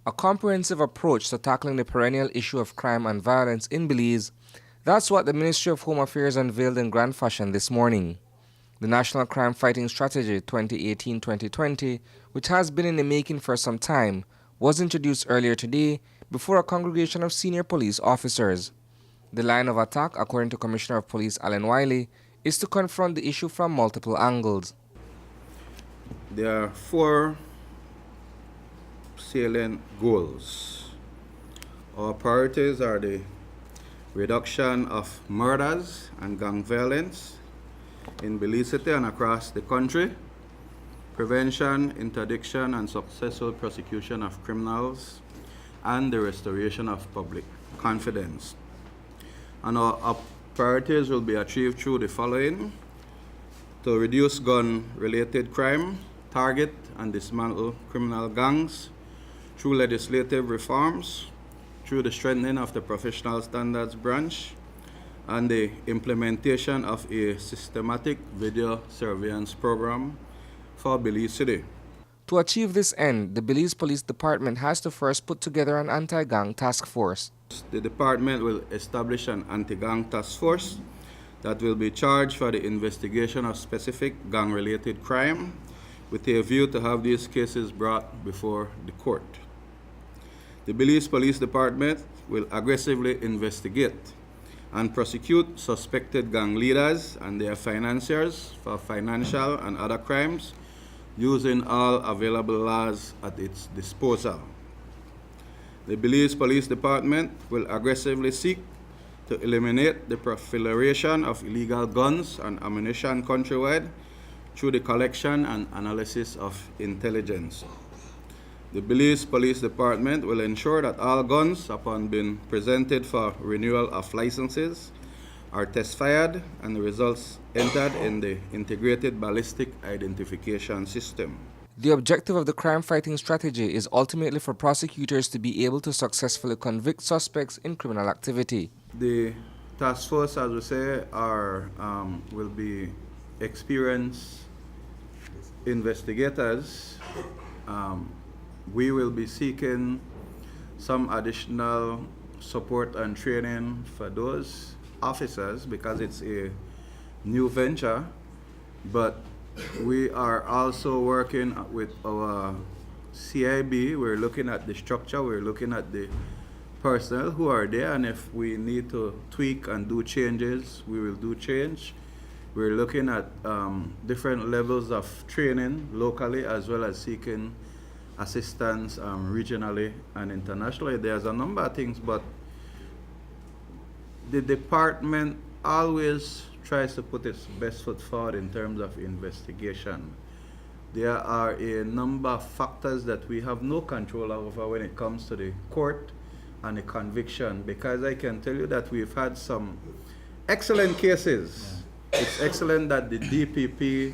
a comprehensive approach to tackling the perennial issue of crime and violence in Belize. That's what the Ministry of Home Affairs unveiled in grand fashion this morning. The National Crime Fighting Strategy 2018-2020, which has been in the making for some time, was introduced earlier today before a congregation of senior police officers. The line of attack, according to Commissioner of Police Alan Wiley, is to confront the issue from multiple angles. There are 4 salient goals. Our priorities are the reduction of murders and gang violence in Belize City and across the country, prevention, interdiction, and successful prosecution of criminals, and the restoration of public confidence. And our priorities will be achieved through the following: to reduce gun-related crime, target and dismantle criminal gangs through legislative reforms, through the strengthening of the Professional Standards Branch, and the implementation of a systematic video surveillance program for Belize City. To achieve this end, the Belize Police Department has to first put together an anti-gang task force. The department will establish an anti-gang task force that will be charged for the investigation of specific gang-related crime with a view to have these cases brought before the court. The Belize Police Department will aggressively investigate and prosecute suspected gang leaders and their financiers for financial and other crimes using all available laws at its disposal. The Belize Police Department will aggressively seek to eliminate the proliferation of illegal guns and ammunition countrywide through the collection and analysis of intelligence. The Belize Police Department will ensure that all guns, upon being presented for renewal of licenses, are test-fired and the results entered in the Integrated Ballistic Identification System. The objective of the crime-fighting strategy is ultimately for prosecutors to be able to successfully convict suspects in criminal activity. The task force, as we say, will be experienced investigators. We will be seeking some additional support and training for those officers because it's a new venture, but we are also working with our CIB. We're looking at the structure, we're looking at the personnel who are there, and if we need to tweak and do changes, we will do change. We're looking at different levels of training locally as well as seeking assistance regionally and internationally. There's a number of things, but the department always tries to put its best foot forward in terms of investigation. There are a number of factors that we have no control over when it comes to the court and the conviction, because I can tell you that we've had some excellent cases. Yeah. It's excellent that the DPP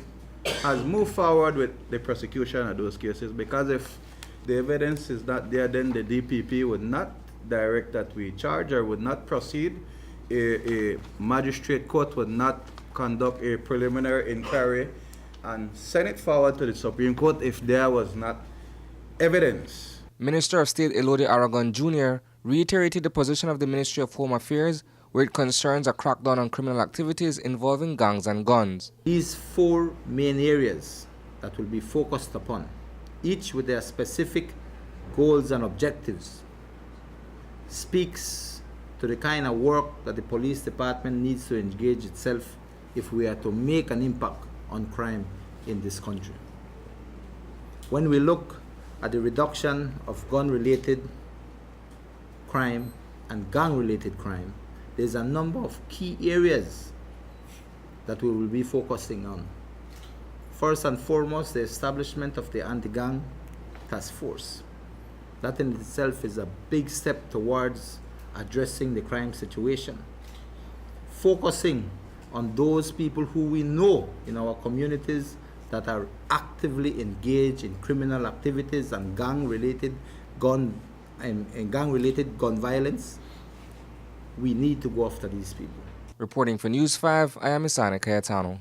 has moved forward with the prosecution of those cases, because if the evidence is not there, then the DPP would not direct that we charge or would not proceed. A magistrate court would not conduct a preliminary inquiry and send it forward to the Supreme Court if there was not evidence. Minister of State Elodie Aragon Jr. reiterated the position of the Ministry of Home Affairs, where it concerns a crackdown on criminal activities involving gangs and guns. These 4 main areas that will be focused upon, each with their specific goals and objectives, speaks to the kind of work that the police department needs to engage itself if we are to make an impact on crime in this country. When we look at the reduction of gun-related crime and gang-related crime, there's a number of key areas that we will be focusing on. First and foremost, the establishment of the anti-gang task force. That in itself is a big step towards addressing the crime situation. Focusing on those people who we know in our communities that are actively engaged in criminal activities and gang-related gun violence. We need to go after these people. Reporting for News 5, I am Isani Cayetano.